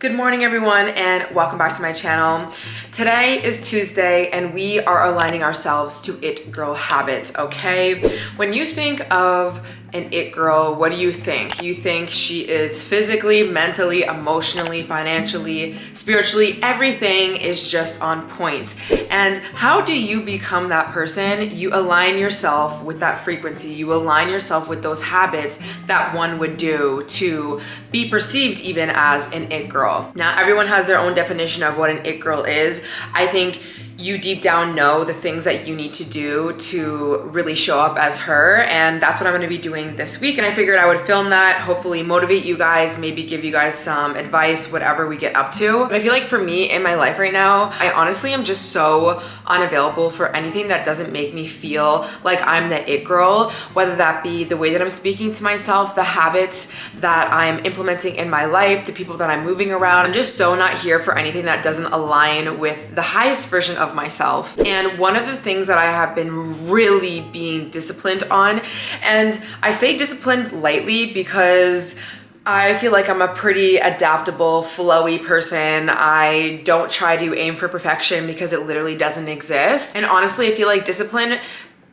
Good morning everyone and welcome back to my channel. Today is Tuesday and we are aligning ourselves to it girl habits, okay? When you think of an it girl, what do you think? You think she is physically, mentally, emotionally, financially, spiritually, everything is just on point. And how do you become that person? You align yourself with that frequency. You align yourself with those habits that one would do to be perceived even as an it girl. Now, everyone has their own definition of what an it girl is. I think you deep down know the things that you need to do to really show up as her, and that's what I'm going to be doing this week. And I figured I would film that, hopefully motivate you guys, maybe give you guys some advice, whatever we get up to. But I feel like for me in my life right now, I honestly am just so unavailable for anything that doesn't make me feel like I'm the it girl, whether that be the way that I'm speaking to myself, the habits that I'm implementing in my life, the people that I'm moving around. I'm just so not here for anything that doesn't align with the highest version of myself. And one of the things that I have been really being disciplined on, and I say disciplined lightly because I feel like I'm a pretty adaptable, flowy person. I don't try to aim for perfection because it literally doesn't exist. And honestly, I feel like discipline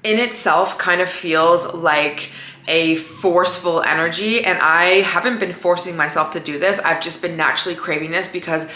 in itself kind of feels like a forceful energy, and I haven't been forcing myself to do this. I've just been naturally craving this because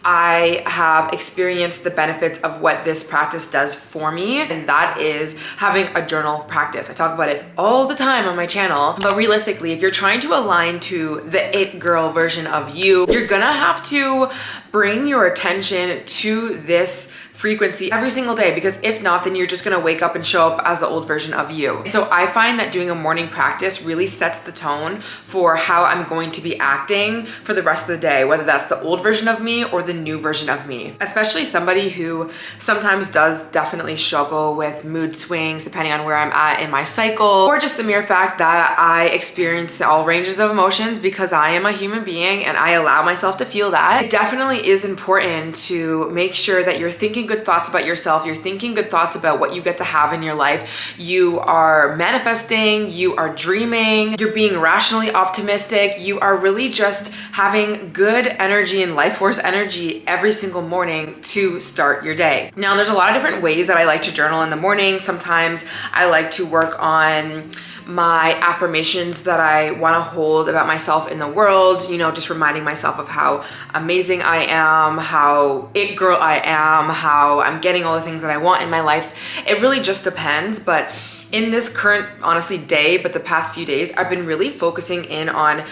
I have experienced the benefits of what this practice does for me, and that is having a journal practice. I talk about it all the time on my channel, but realistically, if you're trying to align to the it girl version of you, you're gonna have to bring your attention to this frequency every single day, because if not, then you're just gonna wake up and show up as the old version of you. So I find that doing a morning practice really sets the tone for how I'm going to be acting for the rest of the day, whether that's the old version of me or the new version of me. Especially somebody who sometimes does definitely struggle with mood swings depending on where I'm at in my cycle, or just the mere fact that I experience all ranges of emotions because I am a human being and I allow myself to feel that. It definitely is important to make sure that you're thinking good thoughts about yourself, you're thinking good thoughts about what you get to have in your life, you are manifesting, you are dreaming, you're being rationally optimistic, you are really just having good energy and life force energy every single morning to start your day. Now, there's a lot of different ways that I like to journal in the morning. Sometimes I like to work on my affirmations that I want to hold about myself in the world, you know, just reminding myself of how amazing I am, how it girl I am, how I'm getting all the things that I want in my life. It really just depends, but in this current, honestly, day, but the past few days, I've been really focusing in on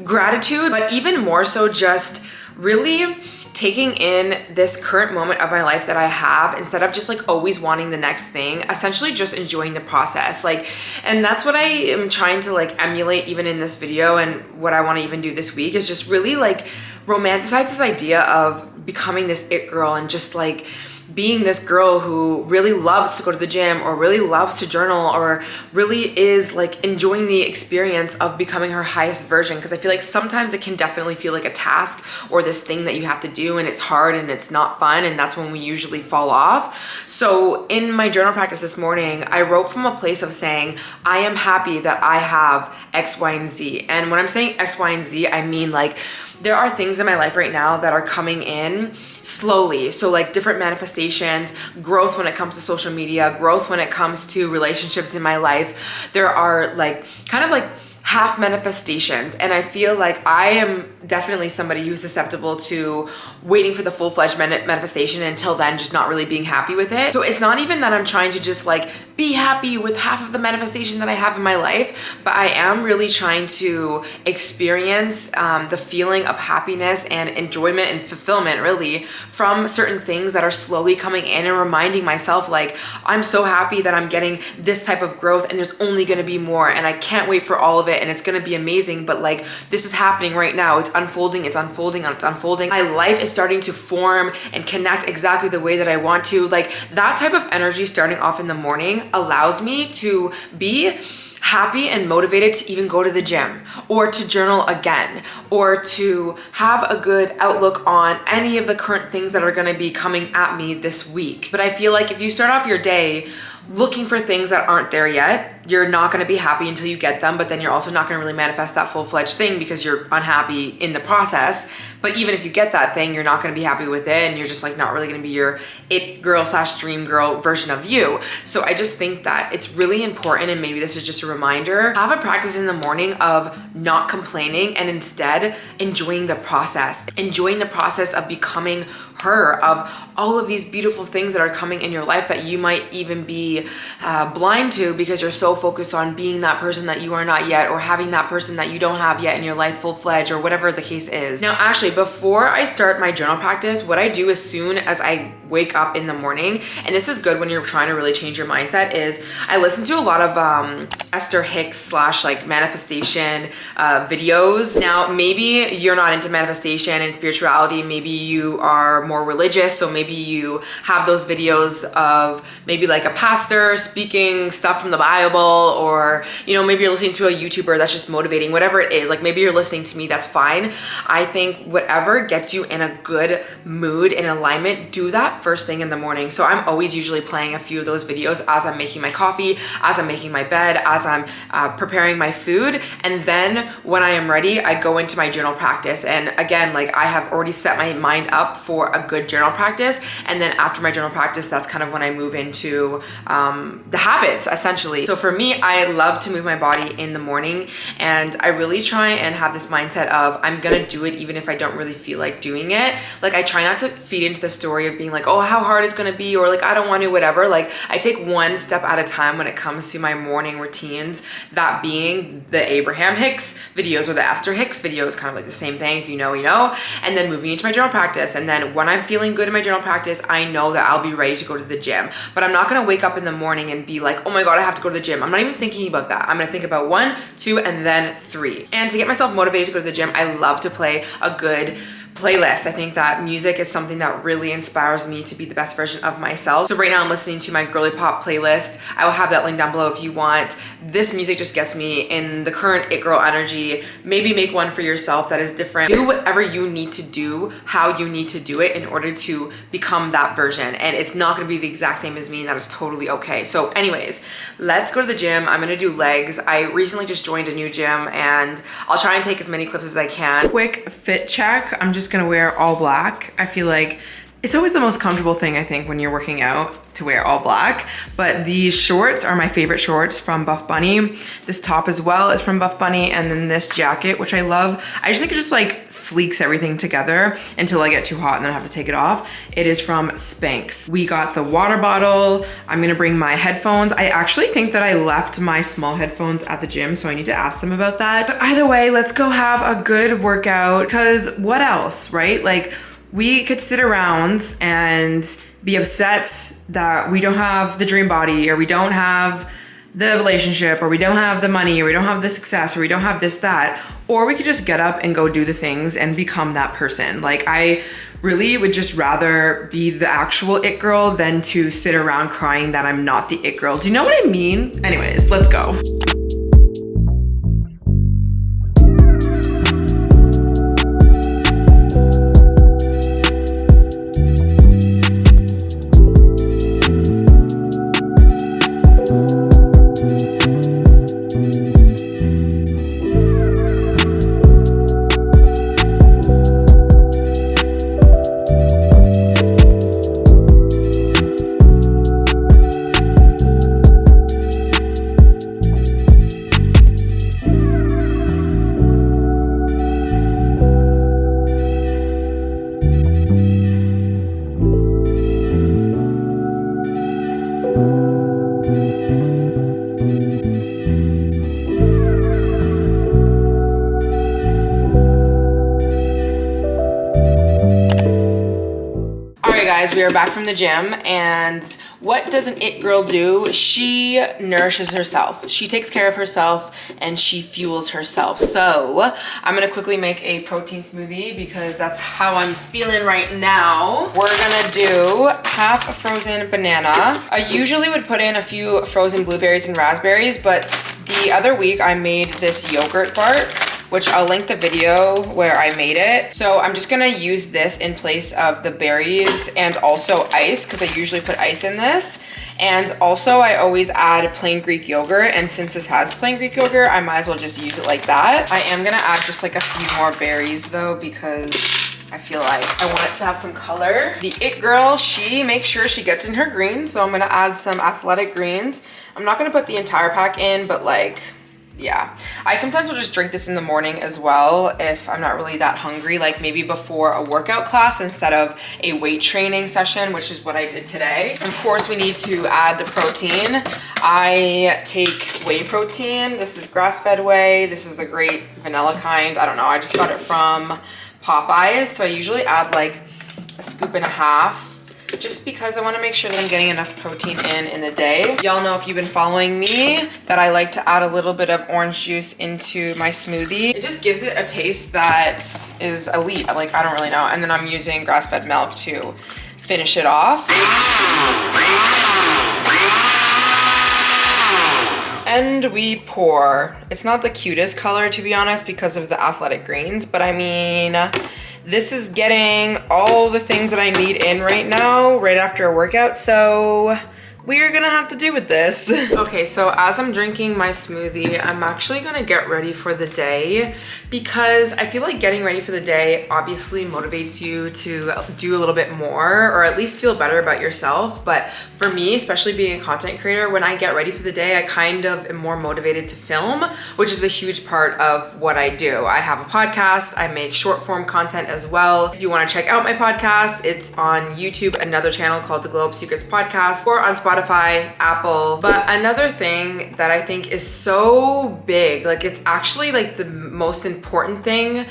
gratitude, but even more so just really taking in this current moment of my life that I have, instead of just like always wanting the next thing, essentially just enjoying the process. And that's what I am trying to emulate even in this video, and what I want to even do this week is just really romanticize this idea of becoming this it girl and just being this girl who really loves to go to the gym, or really loves to journal, or really is enjoying the experience of becoming her highest version. Because I feel like sometimes it can definitely feel like a task or this thing that you have to do, and it's hard and it's not fun, and that's when we usually fall off. So in my journal practice this morning, I wrote from a place of saying, I am happy that I have X, Y, and Z. And when I'm saying X, Y, and Z, I mean there are things in my life right now that are coming in slowly. So different manifestations, growth when it comes to social media, growth when it comes to relationships in my life. There are kind of half manifestations. And I feel like I am definitely somebody who's susceptible to waiting for the full-fledged manifestation, until then just not really being happy with it. So it's not even that I'm trying to just be happy with half of the manifestation that I have in my life, but I am really trying to experience the feeling of happiness and enjoyment and fulfillment really from certain things that are slowly coming in, and reminding myself I'm so happy that I'm getting this type of growth, and there's only going to be more, and I can't wait for all of it, and it's going to be amazing. But this is happening right now. It's unfolding, it's unfolding, it's unfolding. My life is starting to form and connect exactly the way that I want to. That type of energy starting off in the morning allows me to be happy and motivated to even go to the gym, or to journal again, or to have a good outlook on any of the current things that are going to be coming at me this week. But I feel like if you start off your day looking for things that aren't there yet, you're not going to be happy until you get them, but then you're also not going to really manifest that full-fledged thing because you're unhappy in the process. But even if you get that thing, you're not going to be happy with it, and you're just like not really going to be your it girl / dream girl version of you. So I just think that it's really important, and maybe this is just a reminder, have a practice in the morning of not complaining and instead enjoying the process of becoming her, of all of these beautiful things that are coming in your life that you might even be blind to because you're so focused on being that person that you are not yet, or having that person that you don't have yet in your life full-fledged, or whatever the case is. Now, actually, before I start my journal practice, what I do as soon as I wake up in the morning, and this is good when you're trying to really change your mindset, is I listen to a lot of Esther Hicks / like manifestation videos. Now, maybe you're not into manifestation and spirituality, maybe you are more religious, so maybe you have those videos of maybe like a pastor speaking stuff from the Bible, or you know, maybe you're listening to a YouTuber that's just motivating, whatever it is. Like maybe you're listening to me, that's fine. I think whatever gets you in a good mood and alignment, do that first thing in the morning. So I'm always usually playing a few of those videos as I'm making my coffee, as I'm making my bed, as I'm preparing my food, and then when I am ready, I go into my journal practice. And again, like I have already set my mind up for a good journal practice, and then after my journal practice, that's kind of when I move into the habits, essentially. So for me, I love to move my body in the morning, and I really try and have this mindset of I'm gonna do it even if I don't really feel like doing it. Like I try not to feed into the story of being like, oh, how hard it's gonna be, or like I don't want to, whatever. Like I take one step at a time when it comes to my morning routines, that being the Abraham Hicks videos or the Esther Hicks videos, kind of like the same thing. If you know, you know. And then moving into my journal practice, and then when I'm feeling good in my journal practice, I know that I'll be ready to go to the gym. But I'm not gonna wake up in the morning and be like, oh my God, I have to go to the gym. I'm not even thinking about that. I'm gonna think about 1, 2, and then 3. And to get myself motivated to go to the gym, I love to play a good playlist. I think that music is something that really inspires me to be the best version of myself. So right now I'm listening to my girly pop playlist. I will have that link down below if you want. This music just gets me in the current it girl energy. Maybe make one for yourself that is different. Do whatever you need to do, how you need to do it in order to become that version. And it's not gonna be the exact same as me, and that is totally okay. So anyways, let's go to the gym. I'm gonna do legs. I recently just joined a new gym, and I'll try and take as many clips as I can. Quick fit check. I'm just gonna wear all black. I feel like it's always the most comfortable thing, I think, when you're working out, to wear all black. But these shorts are my favorite shorts from Buff Bunny. This top as well is from Buff Bunny, and then this jacket, which I love. I just think it just like sleeks everything together until I get too hot and then I have to take it off. It is from Spanx. We got the water bottle. I'm gonna bring my headphones. I actually think that I left my small headphones at the gym, so I need to ask them about that. But either way, let's go have a good workout, because what else, right? Like, we could sit around and be upset that we don't have the dream body, or we don't have the relationship, or we don't have the money, or we don't have the success, or we don't have this, that, or we could just get up and go do the things and become that person. Like, I really would just rather be the actual it girl than to sit around crying that I'm not the it girl. Do you know what I mean? Anyways, let's go. Guys, we are back from the gym, and what does an it girl do? She nourishes herself. She takes care of herself, and she fuels herself. So I'm gonna quickly make a protein smoothie because that's how I'm feeling right now. We're gonna do half a frozen banana. I usually would put in a few frozen blueberries and raspberries, but the other week I made this yogurt bark. which I'll link the video where I made it. So I'm just gonna use this in place of the berries and also ice, because I usually put ice in this. And also I always add plain Greek yogurt, and since this has plain Greek yogurt, I might as well just use it like that. I am gonna add just like a few more berries though, because I feel like I want it to have some color. The It Girl, she makes sure she gets in her greens, so I'm gonna add some athletic greens. I'm not gonna put the entire pack in, but like, yeah. I sometimes will just drink this in the morning as well if I'm not really that hungry, like maybe before a workout class instead of a weight training session, which is what I did today. Of course, we need to add the protein. I take whey protein. This is grass-fed whey. This is a great vanilla kind. I don't know, I just got it from Popeyes. So I usually add like a scoop and a half, just because I want to make sure that I'm getting enough protein in the day. Y'all know, if you've been following me, that I like to add a little bit of orange juice into my smoothie. It just gives it a taste that is elite. Like, I don't really know. And then I'm using grass-fed milk to finish it off. And we pour. It's not the cutest color, to be honest, because of the athletic greens, but I mean, this is getting all the things that I need in right now, right after a workout, so we're gonna have to do with this. Okay, so as I'm drinking my smoothie, I'm actually gonna get ready for the day, because I feel like getting ready for the day obviously motivates you to do a little bit more, or at least feel better about yourself. But for me, especially being a content creator, when I get ready for the day, I kind of am more motivated to film, which is a huge part of what I do. I have a podcast, I make short form content as well. If you wanna check out my podcast, it's on YouTube, another channel called the Glow Up Secrets Podcast, or on Spotify, Apple. But another thing that I think is so big, like it's actually like the most important thing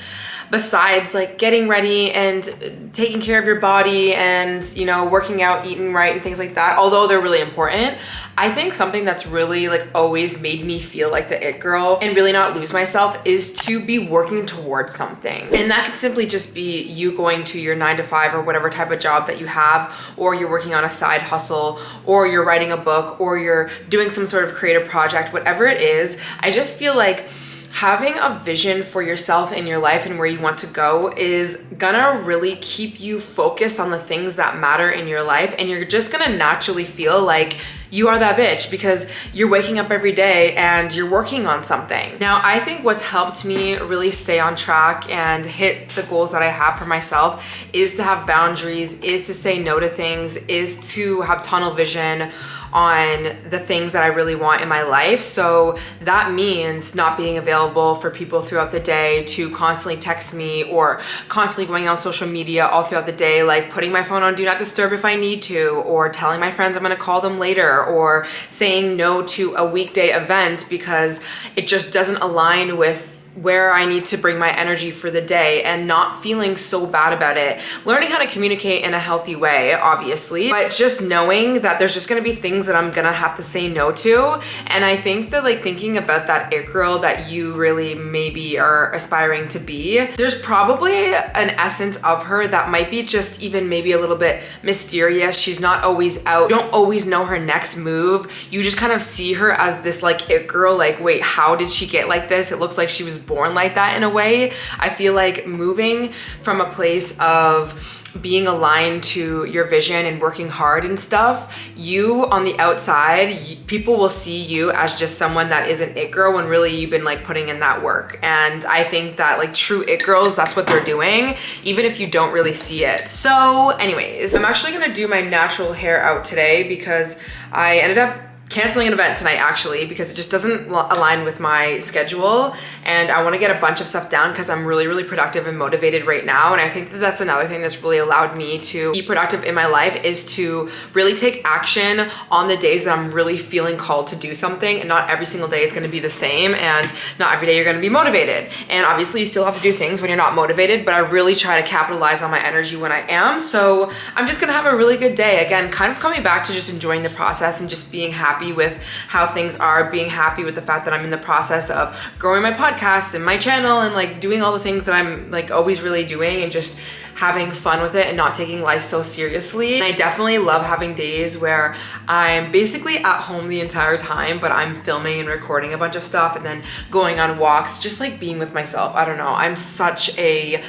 besides like getting ready and taking care of your body and, you know, working out, eating right and things like that, although they're really important, I think something that's really like always made me feel like the it girl and really not lose myself is to be working towards something. And that could simply just be you going to your 9 to 5 or whatever type of job that you have, or you're working on a side hustle, or you're writing a book, or you're doing some sort of creative project, whatever it is. I just feel like having a vision for yourself in your life and where you want to go is gonna really keep you focused on the things that matter in your life, and you're just gonna naturally feel like you are that bitch because you're waking up every day and you're working on something. Now, I think what's helped me really stay on track and hit the goals that I have for myself is to have boundaries, is to say no to things, is to have tunnel vision on the things that I really want in my life. So that means not being available for people throughout the day to constantly text me, or constantly going on social media all throughout the day, like putting my phone on do not disturb if I need to, or telling my friends I'm gonna call them later, or saying no to a weekday event because it just doesn't align with where I need to bring my energy for the day, and not feeling so bad about it. Learning how to communicate in a healthy way, obviously, but just knowing that there's just gonna be things that I'm gonna have to say no to. And I think that like thinking about that it girl that you really maybe are aspiring to be, there's probably an essence of her that might be just even maybe a little bit mysterious. She's not always out. You don't always know her next move. You just kind of see her as this like it girl, like, wait, how did she get like this? It looks like she was born like that in a way. I feel like moving from a place of being aligned to your vision and working hard and stuff, you on the outside, people will see you as just someone that is an it girl when really you've been like putting in that work. And I think that like true it girls, that's what they're doing, even if you don't really see it. So anyways, I'm actually gonna do my natural hair out today because I ended up canceling an event tonight actually, because it just doesn't align with my schedule, and I want to get a bunch of stuff down because I'm really productive and motivated right now. And I think that that's another thing that's really allowed me to be productive in my life, is to really take action on the days that I'm really feeling called to do something. And not every single day is going to be the same, and not every day you're going to be motivated, and obviously you still have to do things when you're not motivated, but I really try to capitalize on my energy when I am. So I'm just gonna have a really good day, again, kind of coming back to just enjoying the process and just being happy happy with how things are, being happy with the fact that I'm in the process of growing my podcast and my channel and like doing all the things that I'm like always really doing, and just having fun with it and not taking life so seriously. And I definitely love having days where I'm basically at home the entire time, but I'm filming and recording a bunch of stuff and then going on walks, just like being with myself. I don't know, I'm such a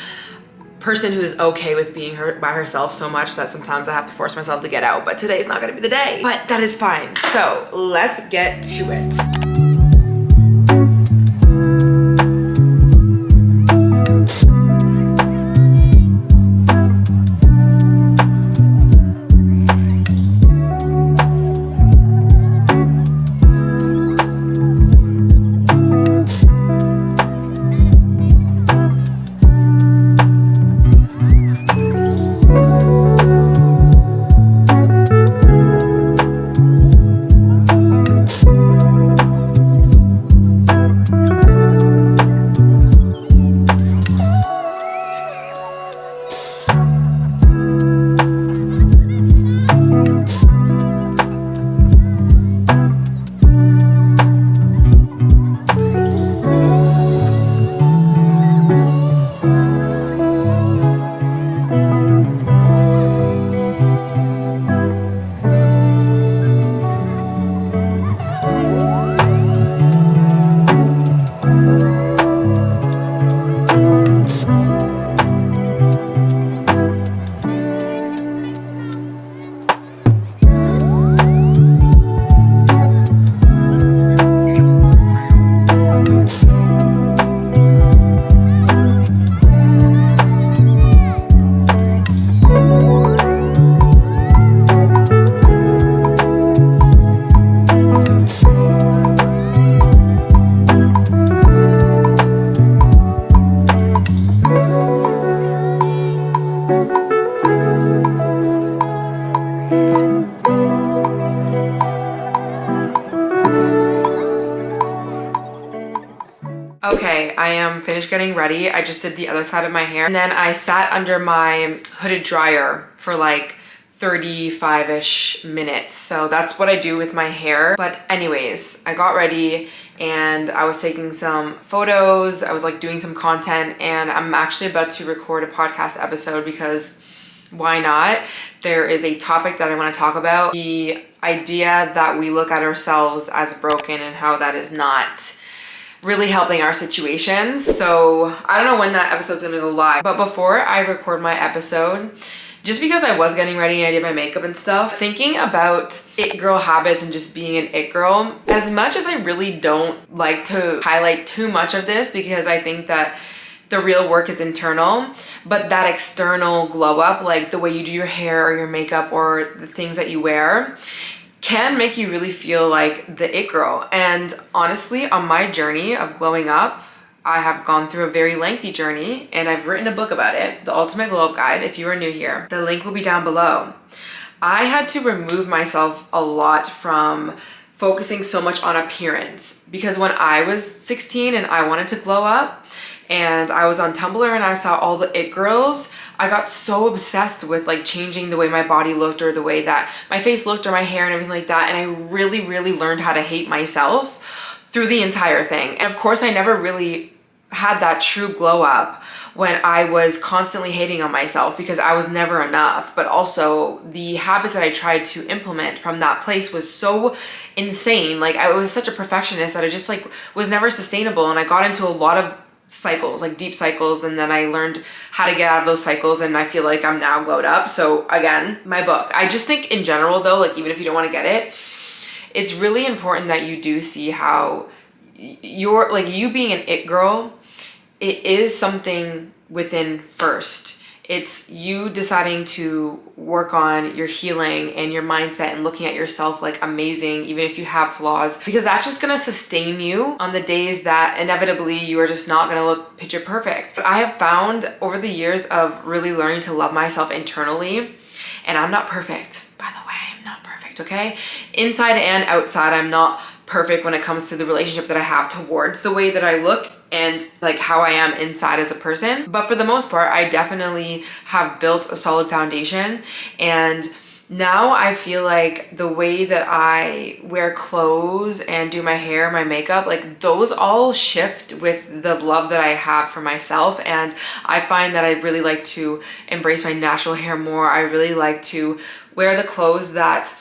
person who is okay with being by herself so much that sometimes I have to force myself to get out, but today is not gonna be the day, but that is fine. So let's get to it. Okay, I am finished getting ready. I just did the other side of my hair, and then I sat under my hooded dryer for like 35-ish minutes. So that's what I do with my hair. But anyways, I got ready and I was taking some photos. I was like doing some content, and I'm actually about to record a podcast episode because why not? There is a topic that I want to talk about. The idea that we look at ourselves as broken and how that is not really helping our situations. So I don't know when that episode's gonna go live, but before I record my episode, just because I was getting ready and I did my makeup and stuff, thinking about it girl habits and just being an it girl, as much as I really don't like to highlight too much of this because I think that the real work is internal, but that external glow up, like the way you do your hair or your makeup or the things that you wear, can make you really feel like the it girl. And honestly, on my journey of glowing up, I have gone through a very lengthy journey, and I've written a book about it, The Ultimate Glow Up Guide, if you are new here. The link will be down below. I had to remove myself a lot from focusing so much on appearance, because when I was 16 and I wanted to glow up, and I was on Tumblr and I saw all the it girls, I got so obsessed with like changing the way my body looked or the way that my face looked or my hair and everything like that. And I really, really learned how to hate myself through the entire thing. And of course, I never really had that true glow up when I was constantly hating on myself because I was never enough. But also the habits that I tried to implement from that place was so insane. Like I was such a perfectionist that I just like was never sustainable. And I got into a lot of cycles, like deep cycles, and then I learned how to get out of those cycles, and I feel like I'm now glowed up. So again, my book. I just think in general though, like even if you don't want to get it, it's really important that you do see how you're like, you being an it girl, it is something within first. It's you deciding to work on your healing and your mindset and looking at yourself like amazing, even if you have flaws, because that's just gonna sustain you on the days that inevitably you are just not gonna look picture perfect. But I have found over the years of really learning to love myself internally, and I'm not perfect, by the way, I'm not perfect, okay? Inside and outside, I'm not perfect when it comes to the relationship that I have towards the way that I look and like how I am inside as a person. But for the most part, I definitely have built a solid foundation, and Now I feel like the way that I wear clothes and do my hair, my makeup, like those all shift with the love that I have for myself. And I find that I really like to embrace my natural hair more. I really like to wear the clothes that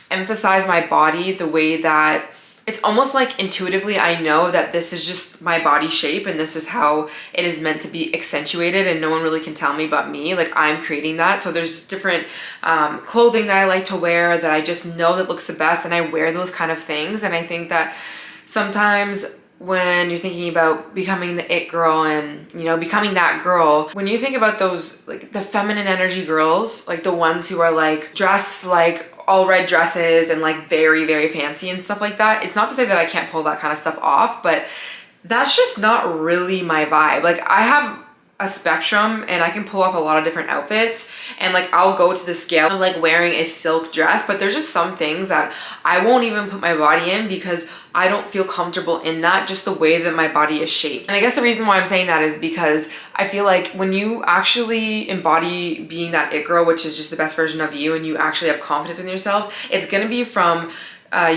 emphasize my body the way that it's almost like intuitively I know that this is just my body shape and this is how it is meant to be accentuated, and no one really can tell me but me. Like, I'm creating that. So there's different clothing that I like to wear that I just know that looks the best, and I wear those kind of things. And I think that sometimes when you're thinking about becoming the it girl and, you know, becoming that girl, when you think about those, like the feminine energy girls, like the ones who are like dressed like all red dresses and like very, very fancy and stuff like that, it's not to say that I can't pull that kind of stuff off, but that's just not really my vibe. Like, I have a spectrum and I can pull off a lot of different outfits, and like I'll go to the scale of like wearing a silk dress, but there's just some things that I won't even put my body in because I don't feel comfortable in that, just the way that my body is shaped. And I guess the reason why I'm saying that is because I feel like when you actually embody being that it girl, which is just the best version of you, and you actually have confidence in yourself, it's gonna be from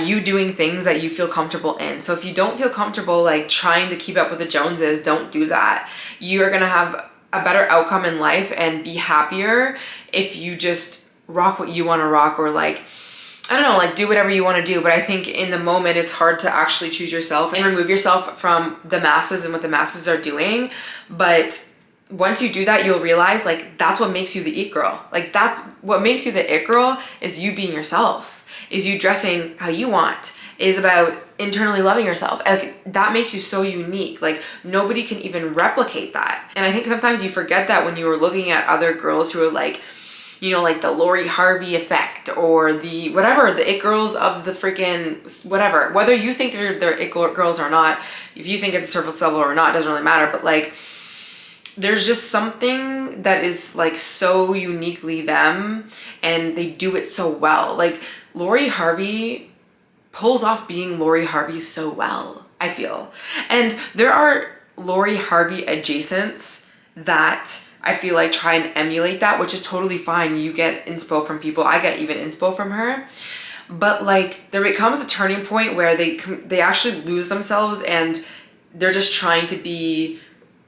you doing things that you feel comfortable in. So if you don't feel comfortable like trying to keep up with the Joneses, don't do that. You're gonna have a better outcome in life and be happier if you just rock what you want to rock, or like, I don't know, like do whatever you want to do. But I think in the moment it's hard to actually choose yourself and remove yourself from the masses and what the masses are doing. But once you do that, you'll realize like that's what makes you the it girl. Like, that's what makes you the it girl, is you being yourself, is you dressing how you want, is about internally loving yourself. Like, that makes you so unique. Like, nobody can even replicate that. And I think sometimes you forget that when you were looking at other girls who are like, you know, like the Lori Harvey effect, or the whatever, the it girls of the freaking whatever, whether you think they're it girls or not, if you think it's a surface level or not, doesn't really matter. But like, there's just something that is like so uniquely them, and they do it so well. Like, Lori Harvey pulls off being Lori Harvey so well, I feel. And there are Lori Harvey adjacents that I feel like try and emulate that, which is totally fine. You get inspo from people. I get even inspo from her. But like, there becomes a turning point where they actually lose themselves, and they're just trying to be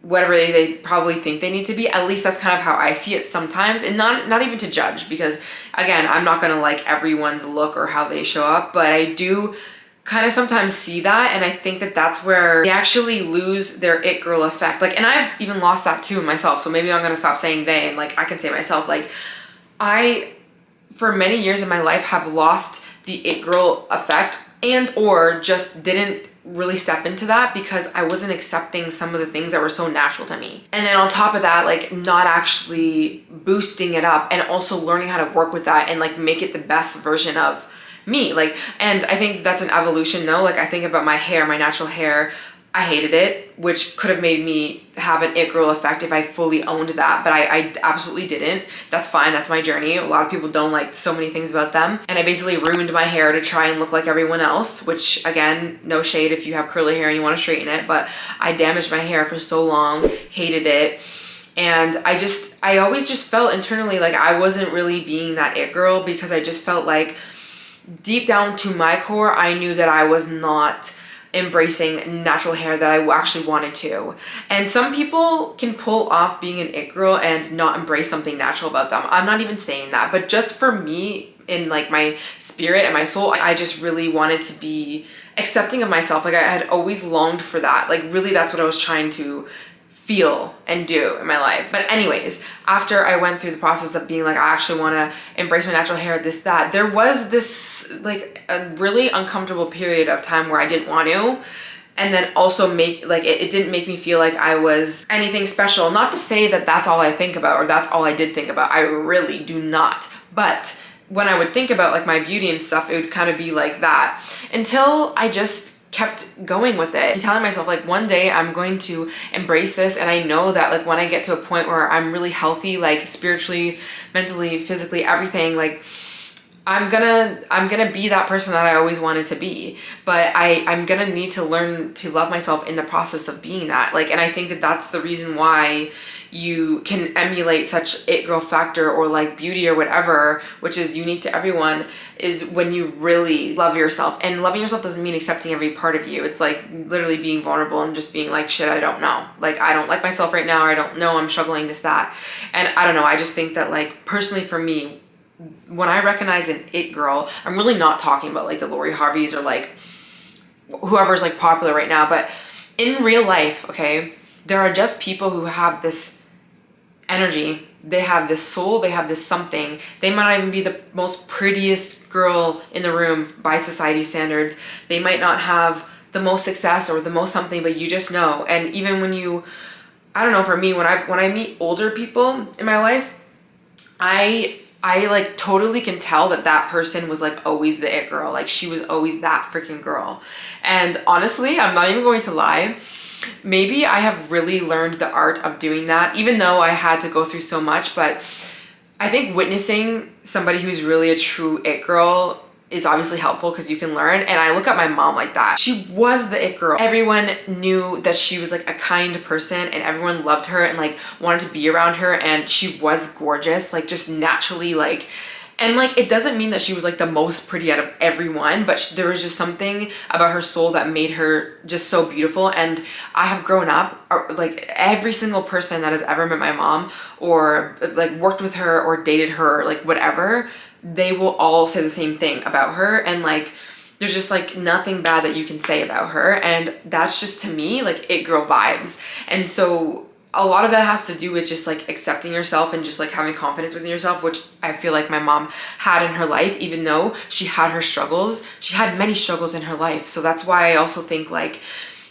whatever they probably think they need to be. At least that's kind of how I see it sometimes. And not even to judge, because again, I'm not gonna like everyone's look or how they show up, but I do kind of sometimes see that, and I think that that's where they actually lose their it girl effect. Like, and I've even lost that too myself, so maybe I'm gonna stop saying they, and like I can say myself. Like, I, for many years in my life, have lost the it girl effect, and or just didn't really step into that because I wasn't accepting some of the things that were so natural to me. And then on top of that, like not actually boosting it up, and also learning how to work with that and like make it the best version of me. Like, and I think that's an evolution, no? Like, I think about my hair, my natural hair, I hated it, which could have made me have an it girl effect if I fully owned that, but I absolutely didn't. That's fine, that's my journey. A lot of people don't like so many things about them. And I basically ruined my hair to try and look like everyone else, which again, no shade if you have curly hair and you want to straighten it, but I damaged my hair for so long, hated it. And I always just felt internally like I wasn't really being that it girl, because I just felt like deep down to my core, I knew that I was not embracing natural hair that I actually wanted to. And some people can pull off being an it girl and not embrace something natural about them. I'm not even saying that, but just for me, in like my spirit and my soul, I just really wanted to be accepting of myself. Like, I had always longed for that. Like, really, that's what I was trying to feel and do in my life. But anyways, after I went through the process of being like, I actually want to embrace my natural hair, this, that, there was this like a really uncomfortable period of time where I didn't want to. And then also it didn't make me feel like I was anything special. Not to say that that's all I think about, or that's all I did think about. I really do not. But when I would think about like my beauty and stuff, it would kind of be like that, until I just kept going with it and telling myself like, one day I'm going to embrace this. And I know that like when I get to a point where I'm really healthy, like spiritually, mentally, physically, everything, like I'm gonna be that person that I always wanted to be. But I'm gonna need to learn to love myself in the process of being that. Like, and I think that that's the reason why you can emulate such it girl factor or like beauty or whatever, which is unique to everyone, is when you really love yourself. And loving yourself doesn't mean accepting every part of you. It's like literally being vulnerable and just being like, shit, I don't know. Like, I don't like myself right now, or I don't know, I'm struggling, this, that. And I don't know, I just think that like personally for me, when I recognize an it girl, I'm really not talking about like the Lori Harveys or like whoever's like popular right now, but in real life, okay, there are just people who have this energy, they have this soul, they have this something. They might not even be the most prettiest girl in the room by society standards. They might not have the most success or the most something, but you just know. And even when you, I don't know, for me, when I meet older people in my life, I like totally can tell that that person was like always the it girl. Like she was always that freaking girl. And honestly, I'm not even going to lie, maybe I have really learned the art of doing that, even though I had to go through so much. But I think witnessing somebody who's really a true it girl is obviously helpful because you can learn. And I look at my mom like that. She was the it girl. Everyone knew that she was like a kind person and everyone loved her and like wanted to be around her, and she was gorgeous, like just naturally, like, and like it doesn't mean that she was like the most pretty out of everyone, but there was just something about her soul that made her just so beautiful. And I have grown up, like every single person that has ever met my mom or like worked with her or dated her, like whatever, they will all say the same thing about her. And like there's just like nothing bad that you can say about her, and that's just to me like it girl vibes. And so a lot of that has to do with just like accepting yourself and just like having confidence within yourself, which I feel like my mom had in her life. Even though she had her struggles, she had many struggles in her life. So that's why I also think like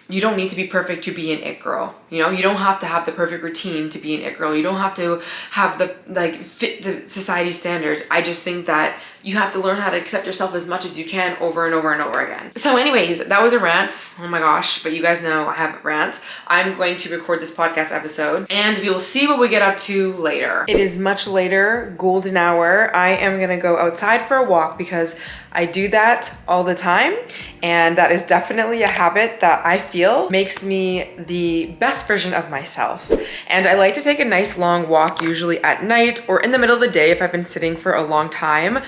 you don't need to be perfect to be an it girl. You know, you don't have to have the perfect routine to be an it girl. You don't have to have the like fit the society standards. I just think that you have to learn how to accept yourself as much as you can over and over and over again. So anyways, that was a rant. Oh my gosh, but you guys know I have rants. I'm going to record this podcast episode and we will see what we get up to later. It is much later, golden hour. I am gonna go outside for a walk because I do that all the time, and that is definitely a habit that I feel makes me the best version of myself. And I like to take a nice long walk, usually at night or in the middle of the day if I've been sitting for a long time.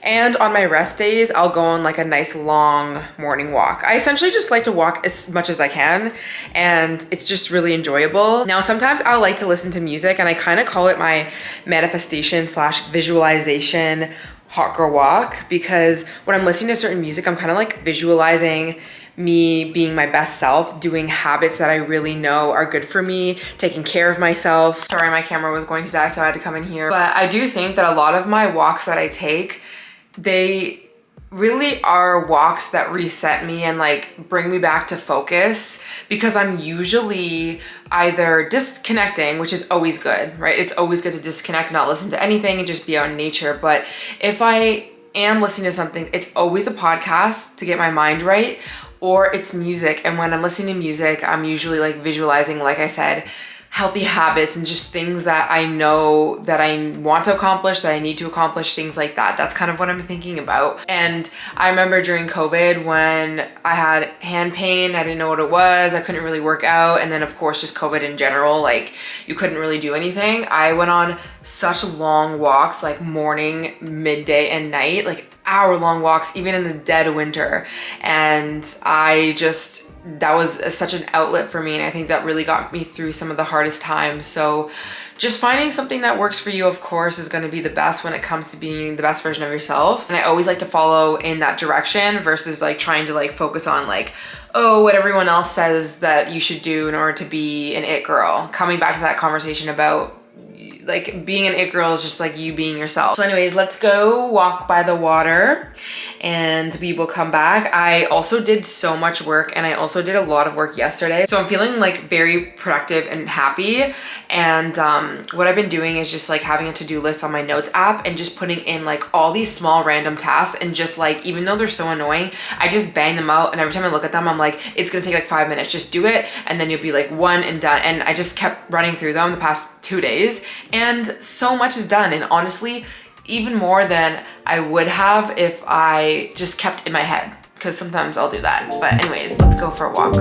And on my rest days, I'll go on like a nice long morning walk. I essentially just like to walk as much as I can, and it's just really enjoyable. Now, sometimes I'll like to listen to music, and I kind of call it my manifestation / visualization hot girl walk, because when I'm listening to certain music, I'm kind of like visualizing me being my best self, doing habits that I really know are good for me, taking care of myself. Sorry, my camera was going to die, so I had to come in here. But I do think that a lot of my walks that I take, they really are walks that reset me and like bring me back to focus, because I'm usually either disconnecting, which is always good, right? It's always good to disconnect and not listen to anything and just be out in nature. But if I am listening to something, it's always a podcast to get my mind right, or it's music. And when I'm listening to music, I'm usually like visualizing, like I said, healthy habits and just things that I know that I want to accomplish, that I need to accomplish, things like that. That's kind of what I'm thinking about. And I remember during COVID when I had hand pain, I didn't know what it was, I couldn't really work out, and then of course just COVID in general, like you couldn't really do anything. I went on such long walks, like morning, midday, and night, like hour-long walks, even in the dead of winter. And that was such an outlet for me, and I think that really got me through some of the hardest times. So just finding something that works for you, of course, is going to be the best when it comes to being the best version of yourself. And I always like to follow in that direction versus like trying to like focus on like, oh, what everyone else says that you should do in order to be an it girl. Coming back to that conversation about like being an it girl is just like you being yourself. So anyways, let's go walk by the water and we will come back. I also did so much work, and I also did a lot of work yesterday. So I'm feeling like very productive and happy. And what I've been doing is just like having a to-do list on my notes app and just putting in like all these small random tasks, and just like, even though they're so annoying, I just bang them out. And every time I look at them, I'm like, it's gonna take like 5 minutes, just do it. And then you'll be like one and done. And I just kept running through them the past 2 days, and so much is done. And honestly, even more than I would have if I just kept in my head, because sometimes I'll do that. But anyways, let's go for a walk.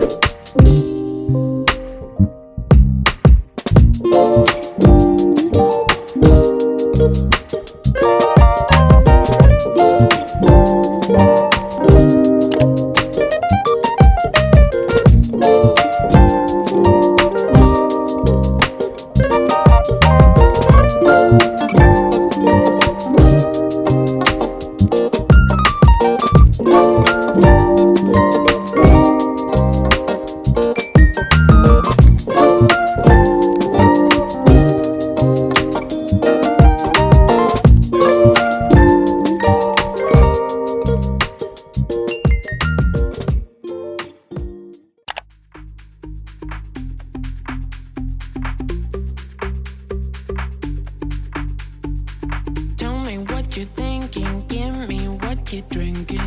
you're thinking, give me what you're drinking.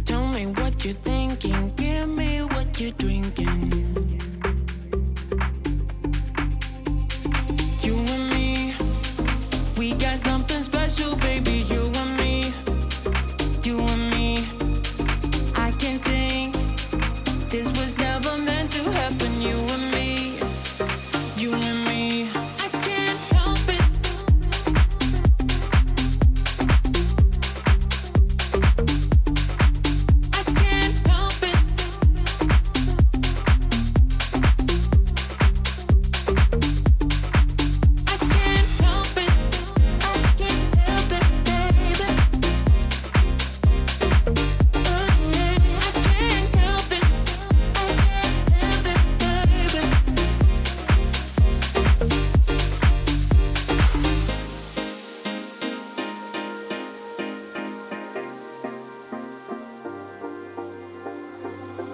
Tell me what you're thinking, give me what you're drinking. You and me, we got something special, baby. You and me, you and me. I can think this was never meant to happen. You and me, you and me. I can't help it. I can't help it. I can't help it. I can't help it, baby. I can't help it. I can't help it, baby.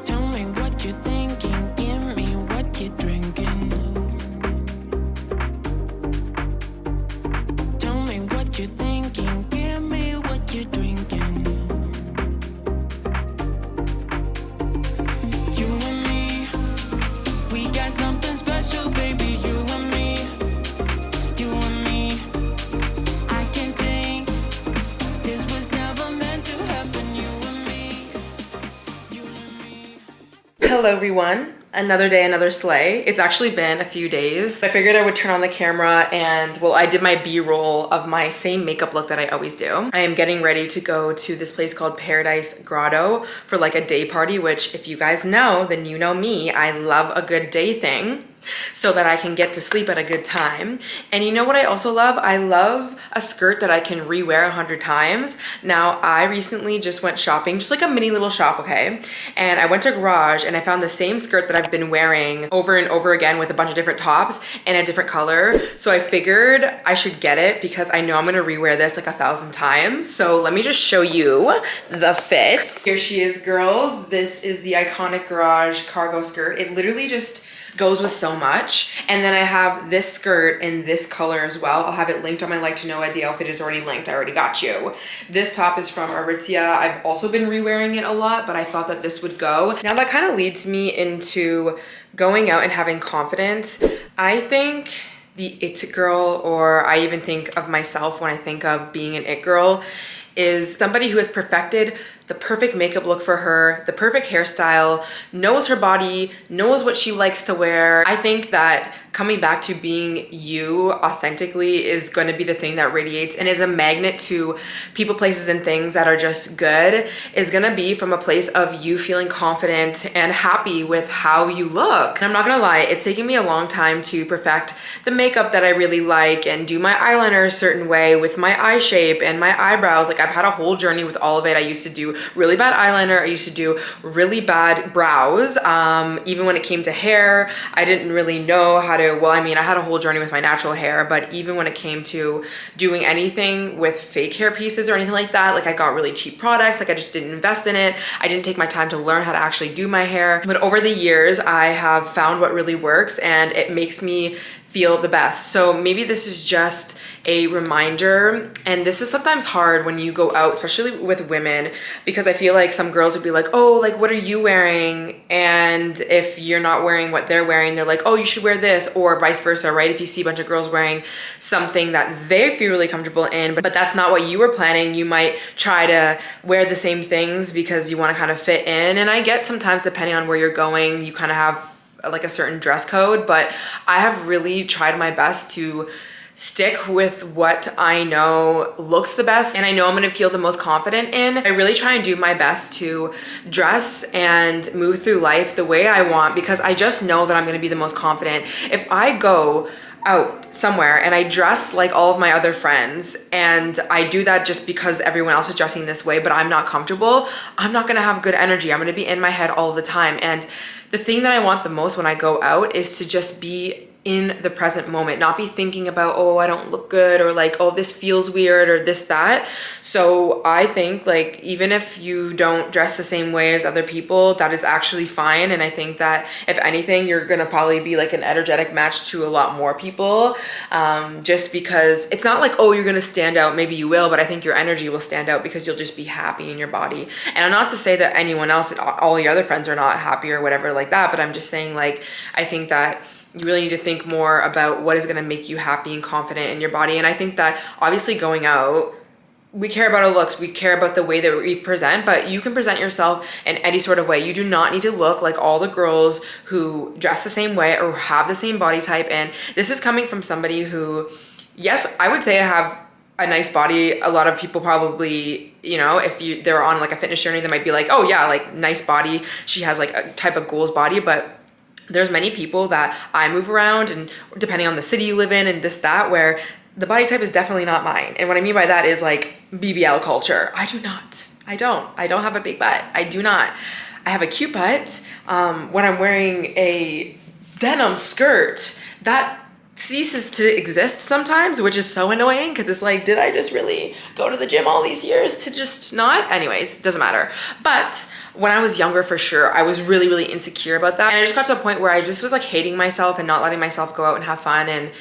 Tell me what you're thinking, give me what you're drinking. Tell me what you're thinking, give me what you're drinking. You and me, we got something special, baby. You and me, you and me. I can think this was never meant to happen. You and me, you and me. Hello everyone, another day, another sleigh. It's actually been a few days. I figured I would turn on the camera and, well, I did my B-roll of my same makeup look that I always do. I am getting ready to go to this place called Paradise Grotto for like a day party, which if you guys know, then you know me, I love a good day thing so that I can get to sleep at a good time. And you know what I also love? I love a skirt that I can rewear 100 times. Now, I recently just went shopping, just like a mini little shop, okay? And I went to Garage and I found the same skirt that I've been wearing over and over again with a bunch of different tops in a different color. So I figured I should get it because I know I'm gonna rewear this like 1,000 times. So let me just show you the fit. Here she is, girls. This is the iconic Garage cargo skirt. It literally just goes with so much. And then I have this skirt in this color as well. I'll have it linked on my like to know it. The outfit is already linked. I already got you. This top is from Aritzia. I've also been re-wearing it a lot, but I thought that this would go. Now that kind of leads me into going out and having confidence. I think the it girl, or I even think of myself when I think of being an it girl, is somebody who has perfected the perfect makeup look for her, the perfect hairstyle, knows her body, knows what she likes to wear. I think that coming back to being you authentically is going to be the thing that radiates and is a magnet to people, places, and things that are just good, is going to be from a place of you feeling confident and happy with how you look. And I'm not going to lie, it's taken me a long time to perfect the makeup that I really like and do my eyeliner a certain way with my eye shape and my eyebrows. Like, I've had a whole journey with all of it. I used to do really bad eyeliner. I used to do really bad brows. Even when it came to hair, I didn't really know how to, well, I mean, I had a whole journey with my natural hair, but even when it came to doing anything with fake hair pieces or anything like that, like I got really cheap products, like I just didn't invest in it. I didn't take my time to learn how to actually do my hair. But over the years, I have found what really works and it makes me feel the best. So maybe this is just a reminder, and this is sometimes hard when you go out, especially with women, because I feel like some girls would be like, oh, like, what are you wearing? And if you're not wearing what they're wearing, they're like, oh, you should wear this, or vice versa, right? If you see a bunch of girls wearing something that they feel really comfortable in, but that's not what you were planning, you might try to wear the same things because you want to kind of fit in. And I get sometimes, depending on where you're going, you kind of have like a certain dress code, but I have really tried my best to stick with what I know looks the best and I know I'm gonna feel the most confident in. I really try and do my best to dress and move through life the way I want, because I just know that I'm gonna be the most confident. If I go out somewhere and I dress like all of my other friends and I do that just because everyone else is dressing this way, but I'm not comfortable, I'm not gonna have good energy. I'm gonna be in my head all the time. And the thing that I want the most when I go out is to just be in the present moment, not be thinking about, oh, I don't look good, or like, oh, this feels weird, or this, that. So I think like, even if you don't dress the same way as other people, that is actually fine. And I think that if anything, you're gonna probably be like an energetic match to a lot more people, just because it's not like, oh, you're gonna stand out. Maybe you will, but I think your energy will stand out because you'll just be happy in your body. And I'm not to say that anyone else, all your other friends are not happy or whatever like that, but I'm just saying like, I think that you really need to think more about what is going to make you happy and confident in your body. And I think that obviously going out, we care about our looks, we care about the way that we present, but you can present yourself in any sort of way. You do not need to look like all the girls who dress the same way or have the same body type. And this is coming from somebody who, yes, I would say I have a nice body. A lot of people probably, you know, if they're on like a fitness journey, they might be like, oh yeah, like nice body. She has like a type of goals body. But there's many people that I move around, and depending on the city you live in and this, that, where the body type is definitely not mine. And what I mean by that is like BBL culture. I don't have a big butt. I do not. I have a cute butt. When I'm wearing a denim skirt, that ceases to exist sometimes, which is so annoying because it's like, did I just really go to the gym all these years to just not? Anyways, doesn't matter. But when I was younger, for sure, I was really, really insecure about that. And I just got to a point where I just was like hating myself and not letting myself go out and have fun, and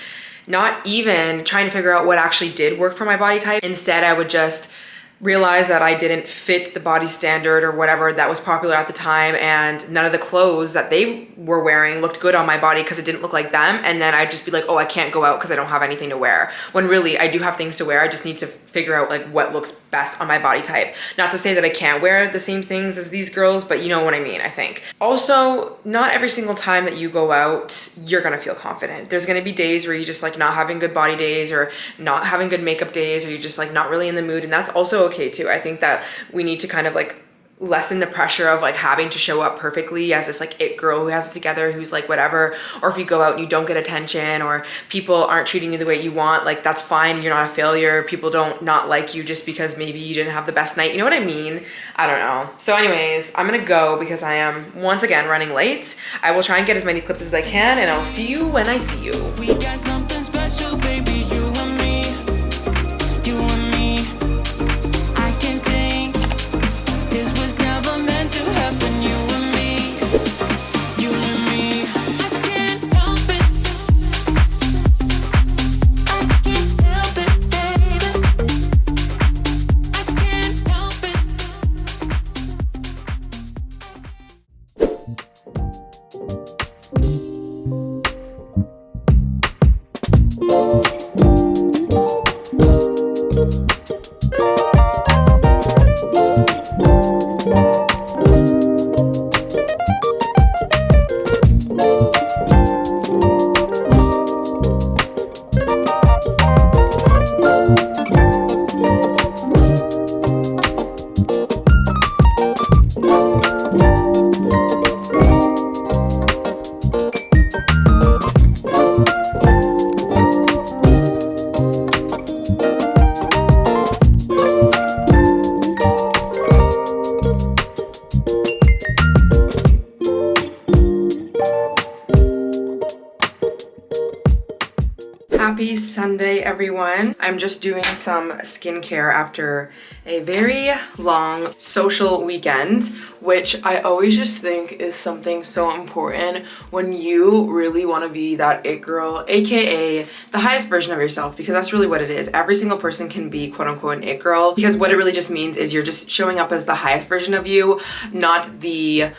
not even trying to figure out what actually did work for my body type. Instead, I would just realized that I didn't fit the body standard or whatever that was popular at the time, and none of the clothes that they were wearing looked good on my body because it didn't look like them. And then I'd just be like, oh, I can't go out because I don't have anything to wear, when really I do have things to wear. I just need to figure out like what looks best on my body type. Not to say that I can't wear the same things as these girls, but you know what I mean, I think. Also, not every single time that you go out, you're gonna feel confident. There's gonna be days where you're just like not having good body days, or not having good makeup days, or you're just like not really in the mood, and that's also okay too. I think that we need to kind of like lessen the pressure of like having to show up perfectly as this like it girl who has it together, who's like whatever. Or if you go out and you don't get attention, or people aren't treating you the way you want, like that's fine. You're not a failure. People don't not like you just because maybe you didn't have the best night. You know what I mean? I don't know. So anyways, I'm gonna go because I am once again running late. I will try and get as many clips as I can, and I'll see you when I see you. We got something special, baby, you and me. You and me. I can think this was never meant to happen, you and me. You and me. I can't help it. I can't help it, baby. I can't help it. Happy Sunday, everyone. I'm just doing some skincare after a very long social weekend, which I always just think is something so important when you really want to be that it girl, aka the highest version of yourself, because that's really what it is. Every single person can be quote unquote an it girl, because what it really just means is you're just showing up as the highest version of you, not the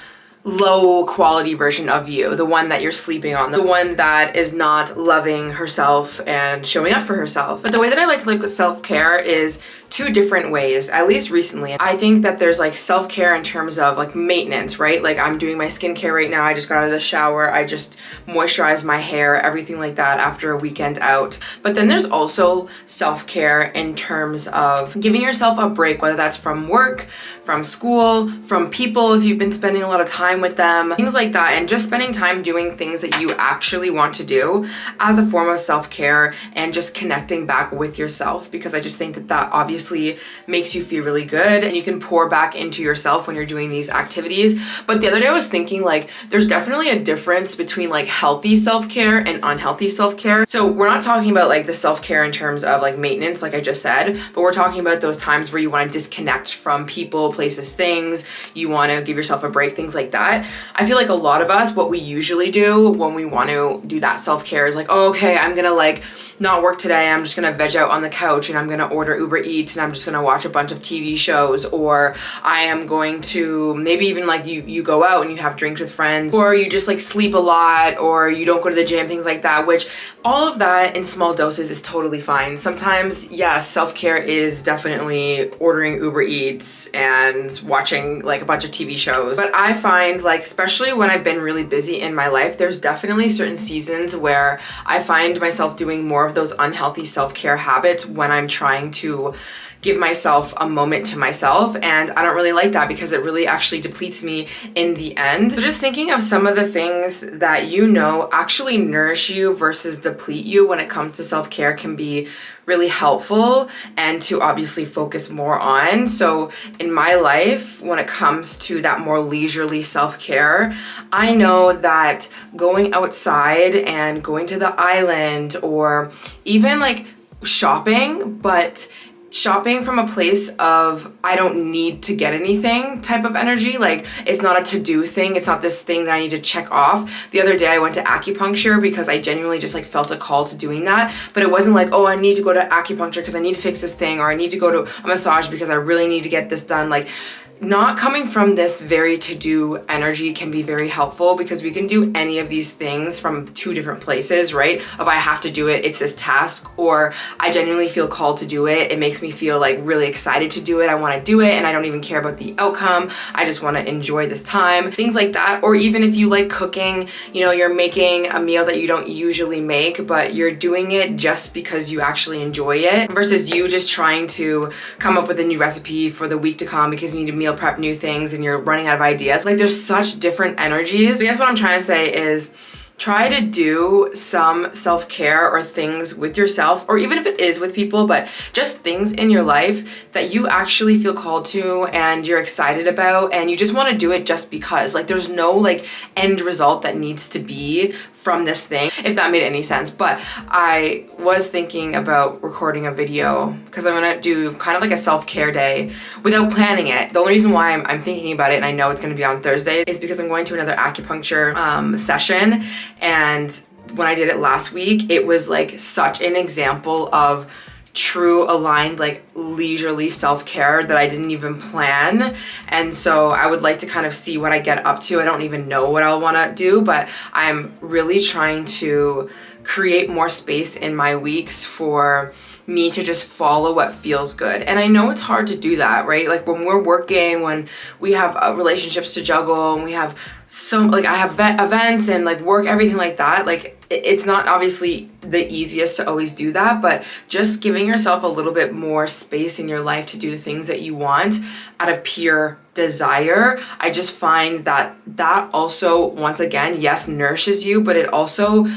low quality version of you, the one that you're sleeping on, the one that is not loving herself and showing up for herself. But the way that I like to look at self-care is two different ways, at least recently. I think that there's like self-care in terms of like maintenance, right? Like I'm doing my skincare right now. I just got out of the shower. I just moisturized my hair, everything like that after a weekend out. But then there's also self-care in terms of giving yourself a break, whether that's from work, from school, from people, if you've been spending a lot of time time with them, things like that, and just spending time doing things that you actually want to do as a form of self-care and just connecting back with yourself, because I just think that that obviously makes you feel really good and you can pour back into yourself when you're doing these activities. But the other day I was thinking, like, there's definitely a difference between like healthy self-care and unhealthy self-care. So we're not talking about like the self-care in terms of like maintenance, like I just said, but we're talking about those times where you want to disconnect from people, places, things, you want to give yourself a break, things like that. I feel like a lot of us, what we usually do when we want to do that self-care is like, oh, okay, I'm gonna like not work today, I'm just gonna veg out on the couch and I'm gonna order Uber Eats and I'm just gonna watch a bunch of TV shows, or I am going to maybe even like you go out and you have drinks with friends, or you just like sleep a lot, or you don't go to the gym, things like that, which all of that in small doses is totally fine. Sometimes, yeah, self-care is definitely ordering Uber Eats and watching like a bunch of TV shows. But I find, like, especially when I've been really busy in my life, there's definitely certain seasons where I find myself doing more of those unhealthy self-care habits when I'm trying to give myself a moment to myself, and I don't really like that because it really actually depletes me in the end. So just thinking of some of the things that you know actually nourish you versus deplete you when it comes to self-care can be really helpful and to obviously focus more on. So in my life, when it comes to that more leisurely self-care, I know that going outside and going to the island, or even like shopping, but shopping from a place of I don't need to get anything type of energy. Like, it's not a to-do thing. It's not this thing that I need to check off. The other day I went to acupuncture because I genuinely just like felt a call to doing that. But it wasn't like, oh, I need to go to acupuncture because I need to fix this thing, or I need to go to a massage because I really need to get this done. Like, not coming from this very to-do energy can be very helpful, because we can do any of these things from two different places, right? Of I have to do it, it's this task, or I genuinely feel called to do it. It makes me feel like really excited to do it. I want to do it and I don't even care about the outcome. I just want to enjoy this time, things like that. Or even if you like cooking, you know, you're making a meal that you don't usually make, but you're doing it just because you actually enjoy it, versus you just trying to come up with a new recipe for the week to come because you need to meal prep new things and you're running out of ideas. Like, there's such different energies. I guess what I'm trying to say is try to do some self-care or things with yourself, or even if it is with people, but just things in your life that you actually feel called to and you're excited about, and you just want to do it just because. Like, there's no like end result that needs to be from this thing, if that made any sense. But I was thinking about recording a video because I'm gonna do kind of like a self-care day without planning it. The only reason why I'm thinking about it, and I know it's gonna be on Thursday, is because I'm going to another acupuncture session. And when I did it last week, it was like such an example of true aligned, like leisurely self-care that I didn't even plan. And so I would like to kind of see what I get up to. I don't even know what I'll want to do, but I'm really trying to create more space in my weeks for me to just follow what feels good. And I know it's hard to do that, right? Like, when we're working, when we have relationships to juggle, and we have like I have events and like work, everything like that, like it's not obviously the easiest to always do that, but just giving yourself a little bit more space in your life to do the things that you want out of pure desire. I just find that that also, once again, yes, nourishes you, but it also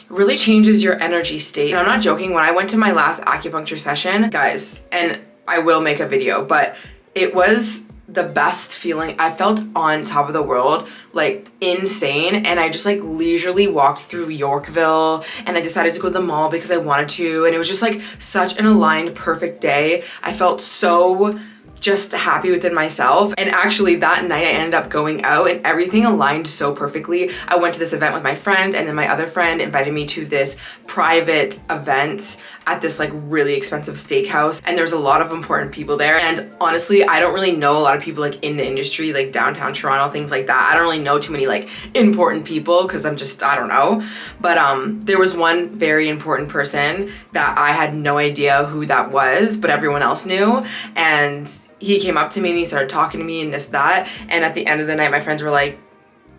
really changes your energy state. And I'm not joking, when I went to my last acupuncture session, guys, and I will make a video, but it was the best feeling. I felt on top of the world, like insane. And I just like leisurely walked through Yorkville, and I decided to go to the mall because I wanted to. And it was just like such an aligned, perfect day. I felt so just happy within myself. And actually that night I ended up going out and everything aligned so perfectly. I went to this event with my friend, and then my other friend invited me to this private event at this like really expensive steakhouse, and there's a lot of important people there. And honestly, I don't really know a lot of people like in the industry, like downtown Toronto, things like that. I don't really know too many like important people because I'm just, I don't know. But there was one very important person that I had no idea who that was, but everyone else knew. And he came up to me and he started talking to me and this, that. And at the end of the night, my friends were like,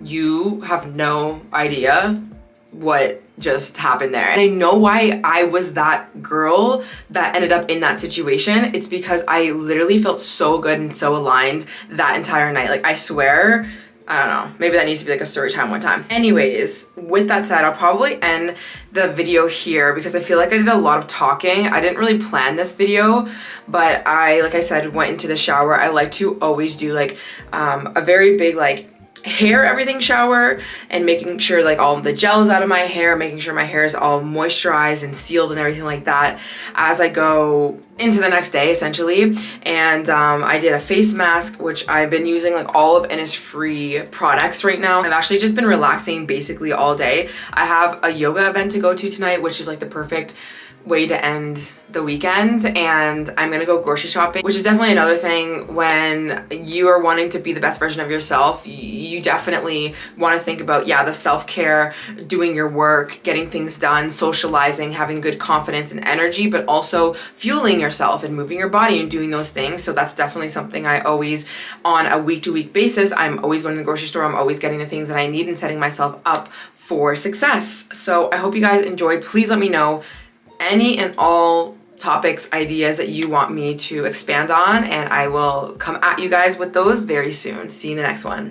you have no idea what just happened there. And I know why I was that girl that ended up in that situation. It's because I literally felt so good and so aligned that entire night. Like, I swear, I don't know, maybe that needs to be like a story time one time. Anyways, with that said, I'll probably end the video here because I feel like I did a lot of talking. I didn't really plan this video, but like I said, went into the shower. I like to always do like a very big like hair everything shower and making sure like all of the gel is out of my hair, making sure my hair is all moisturized and sealed and everything like that as I go into the next day essentially. And I did a face mask, which I've been using like all of Innisfree products right now. I've actually just been relaxing basically all day. I have a yoga event to go to tonight, which is like the perfect way to end the weekend, and I'm gonna go grocery shopping, which is definitely another thing. When you are wanting to be the best version of yourself, you definitely want to think about, yeah, the self-care, doing your work, getting things done, socializing, having good confidence and energy, but also fueling yourself and moving your body and doing those things. So that's definitely something I always, on a week-to-week basis, I'm always going to the grocery store, I'm always getting the things that I need and setting myself up for success. So I hope you guys enjoyed. Please let me know any and all topics, ideas that you want me to expand on, and I will come at you guys with those very soon. See you in the next one.